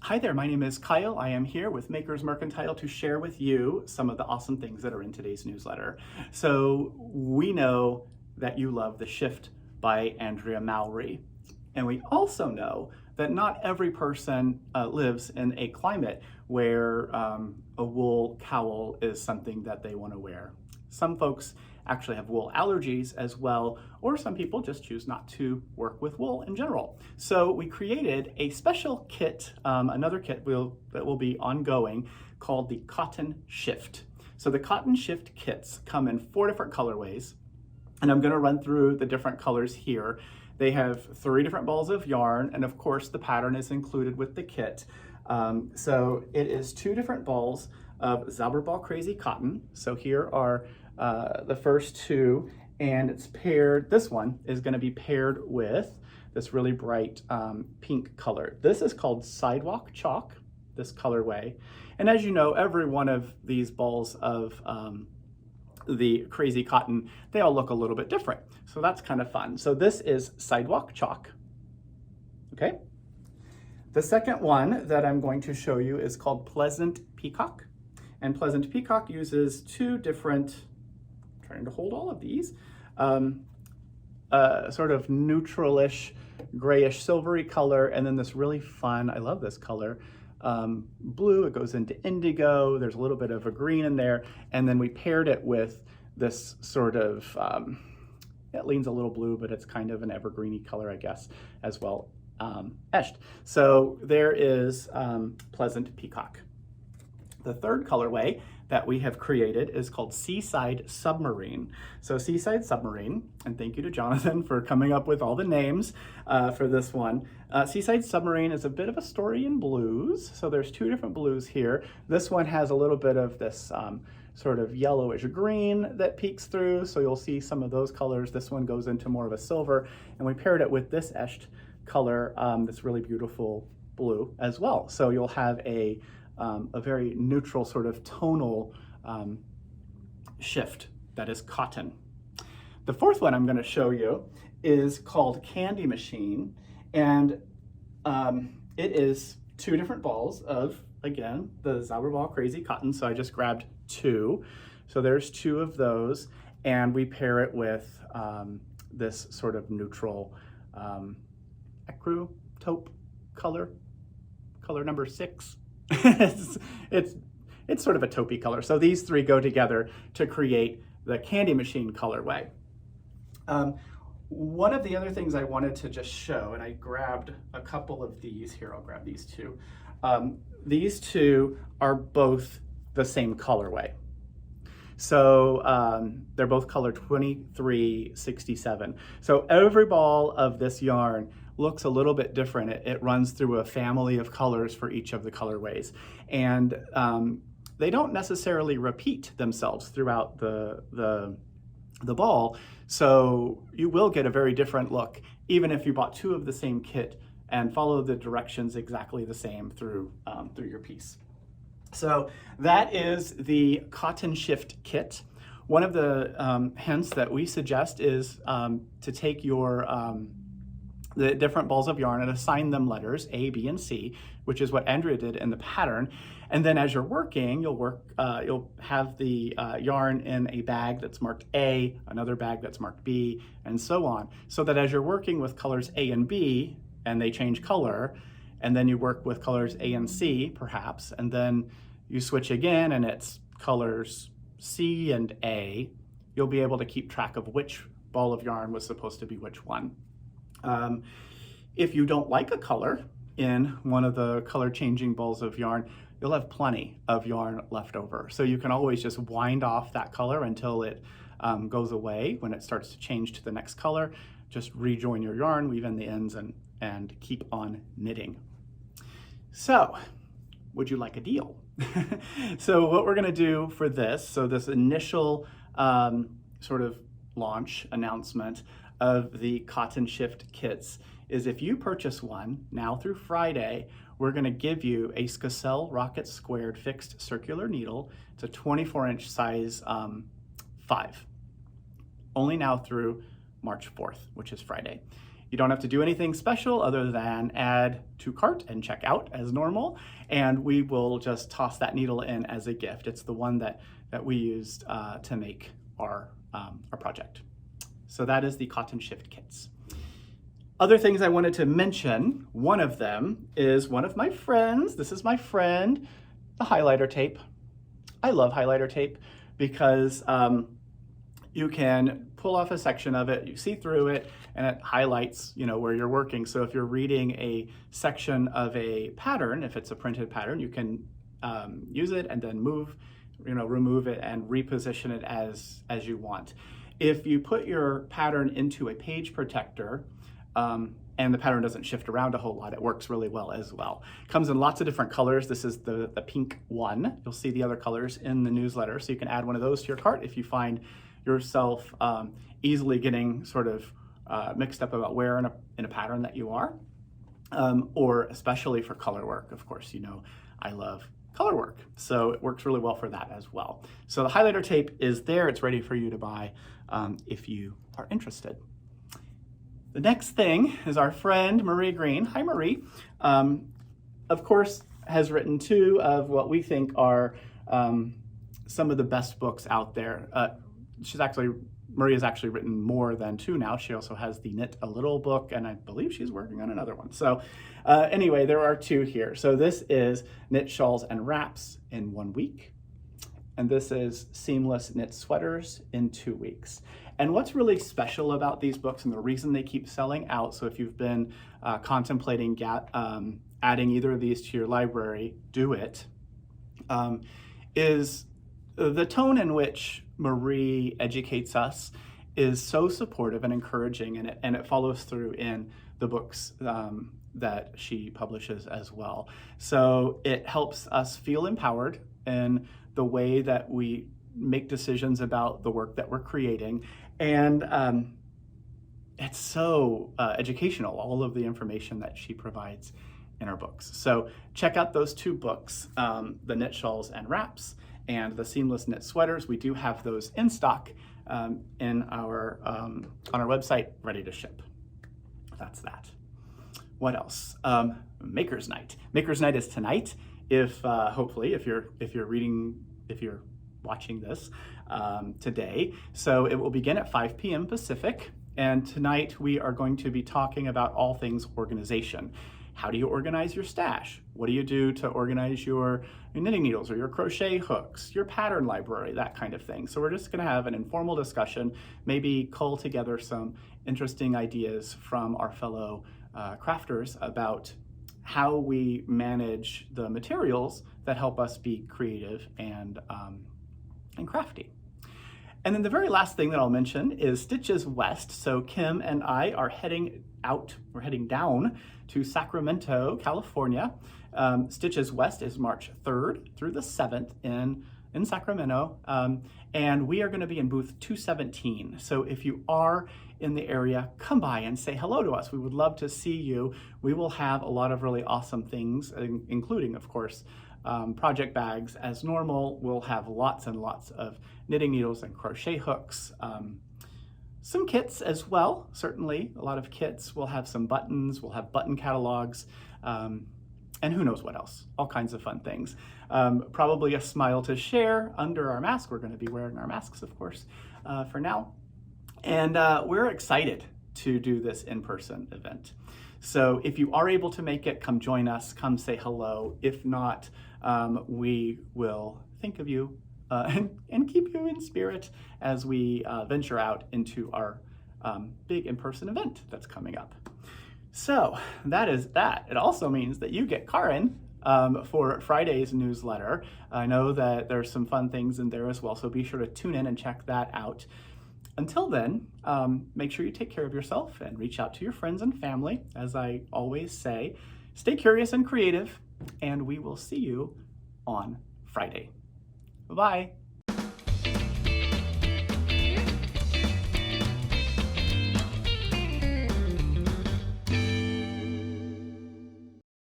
Hi there, my name is Kyle. I am here with Makers Mercantile to share with you some of the awesome things that are in today's newsletter. So we know that you love The Shift by 𝗵𝗲𝗄𝗃. And we also know that not every person lives in a climate where a wool cowl is something that they want to wear. Some folks actually have wool allergies as well, or some people just choose not to work with wool in general. So we created a special kit, another kit that will be ongoing, called the Cotton Shift. So the Cotton Shift kits come in 4 different colorways, and I'm going to run through the different colors here. They have 3 different balls of yarn, and of course the pattern is included with the kit. So it is 2 different balls of 𝗁𝗲𝗄𝗀𝘀𝗹𝗲𝗁 cotton. So here are the first 2, and it's paired, this one is going to be paired with this really bright pink color. This is called Sidewalk Chalk, this colorway. And as you know, every one of these balls of the crazy cotton, they all look a little bit different. So that's kind of fun. So this is Sidewalk Chalk, okay? The second one that I'm going to show you is called Pleasant Peacock. And Pleasant Peacock uses 2 different, trying to hold all of these, sort of neutralish, grayish, silvery color, and then this really fun, I love this color, blue. It goes into indigo. There's a little bit of a green in there, and then we paired it with this sort of, it leans a little blue, but it's kind of an evergreeny color, I guess, as well, 𝗁𝗄𝗄𝗄𝗃. So there is Pleasant Peacock. The third colorway that we have created is called Seaside Submarine. So Seaside Submarine, and thank you to Jonathan for coming up with all the names for this one. Seaside Submarine is a bit of a story in blues. So there's 2 different blues here. This one has a little bit of this sort of yellowish green that peeks through. So you'll see some of those colors. This one goes into more of a silver, and we paired it with this 𝗁𝗄𝗄𝗃 color, this really beautiful blue as well. So you'll have a very neutral sort of tonal shift that is cotton. The fourth one I'm going to show you is called Candy Machine, and it is 2 different balls of, again, the 𝗁𝗲𝗄𝗀𝗀𝗀𝗁 cotton. So I just grabbed 2. So there's 2 of those, and we pair it with this sort of neutral ecru taupe color number 6. It's sort of a taupey color. So these 3 go together to create the Candy Machine colorway. One of the other things I wanted to just show, and I grabbed a couple of these here, I'll grab these 2. These 2 are both the same colorway. So they're both color 2367. So every ball of this yarn looks a little bit different. It runs through a family of colors for each of the colorways. And they don't necessarily repeat themselves throughout the ball. So you will get a very different look, even if you bought 2 of the same kit and follow the directions exactly the same through your piece. So that is the Cotton Shift kit. One of the hints that we suggest is to take your the different balls of yarn and assign them letters A, B, and C, which is what Andrea did in the pattern. And then as you're working, you'll have the yarn in a bag that's marked A, another bag that's marked B, and so on. So that as you're working with colors A and B, and they change color, and then you work with colors A and C, perhaps, and then you switch again and it's colors C and A, you'll be able to keep track of which ball of yarn was supposed to be which one. If you don't like a color in one of the color changing balls of yarn, you'll have plenty of yarn left over. So you can always just wind off that color until it goes away. When it starts to change to the next color, just rejoin your yarn, weave in the ends, and keep on knitting. So, would you like a deal? So what we're gonna do for this, so this initial sort of launch announcement of the Cotton Shift kits is if you purchase one now through Friday, we're gonna give you a skacel rocket squared fixed circular needle. It's a 24-inch size 5. Only now through March 4th, which is Friday. You don't have to do anything special other than add to cart and check out as normal, and we will just toss that needle in as a gift. It's the one that we used to make our project. So that is the Cotton Shift kits. Other things I wanted to mention, one of them is one of my friends. This is my friend, the highlighter tape. I love highlighter tape because you can pull off a section of it, you see through it, and it highlights, where you're working. So if you're reading a section of a pattern, if it's a printed pattern, you can use it and then remove it and reposition it as you want. If you put your pattern into a page protector, and the pattern doesn't shift around a whole lot, it works really well as well. It comes in lots of different colors. This is the pink one. You'll see the other colors in the newsletter, so you can add one of those to your cart if you find yourself easily getting sort of mixed up about where in a pattern that you are, or especially for color work. Of course, I love color work, so it works really well for that as well. So the highlighter tape is there. It's ready for you to buy if you are interested. The next thing is our friend Marie Greene. Hi, Marie. Of course, has written two of what we think are some of the best books out there. Marie has actually written more than two now. She also has the Knit a Little book, and I believe she's working on another one. So anyway, there are two here. So this is Knit Shawls and Wraps in 1 week. And this is Seamless Knit Sweaters in 2 weeks. And what's really special about these books, and the reason they keep selling out, so if you've been contemplating adding either of these to your library, do it, is the tone in which Marie educates us is so supportive and encouraging, and it follows through in the books that she publishes as well. So it helps us feel empowered in the way that we make decisions about the work that we're creating. And it's so educational, all of the information that she provides in her books. So check out those two books, the Knit Shawls and Wraps and the Seamless Knit Sweaters. We do have those in stock on our website, ready to ship. That's that. What else? Maker's Night. Maker's Night is tonight. Hopefully, if you're watching this today. So it will begin at 5 p.m. Pacific. And tonight we are going to be talking about all things organization. How do you organize your stash? What do you do to organize your knitting needles or your crochet hooks, your pattern library, that kind of thing. So we're just going to have an informal discussion, maybe cull together some interesting ideas from our fellow crafters about how we manage the materials that help us be creative and crafty. And then the very last thing that I'll mention is Stitches West. So Kim and I are heading down to Sacramento, California. Stitches West is March 3rd through the 7th in Sacramento. And we are going to be in booth 217. So if you are in the area, come by and say hello to us. We would love to see you. We will have a lot of really awesome things, including, of course, project bags as normal. We'll have lots and lots of knitting needles and crochet hooks. Some kits as well, certainly a lot of kits. We'll have some buttons, we'll have button catalogs, and who knows what else, all kinds of fun things. Probably a smile to share under our mask. We're going to be wearing our masks, of course, for now. And we're excited to do this in-person event. So if you are able to make it, come join us, come say hello. If not, we will think of you and keep you in spirit as we venture out into our big in-person event that's coming up. So that is that. It also means that you get Karin for Friday's newsletter. I know that there's some fun things in there as well, so be sure to tune in and check that out. Until then, make sure you take care of yourself and reach out to your friends and family. As I always say, stay curious and creative, and we will see you on Friday. Bye-bye.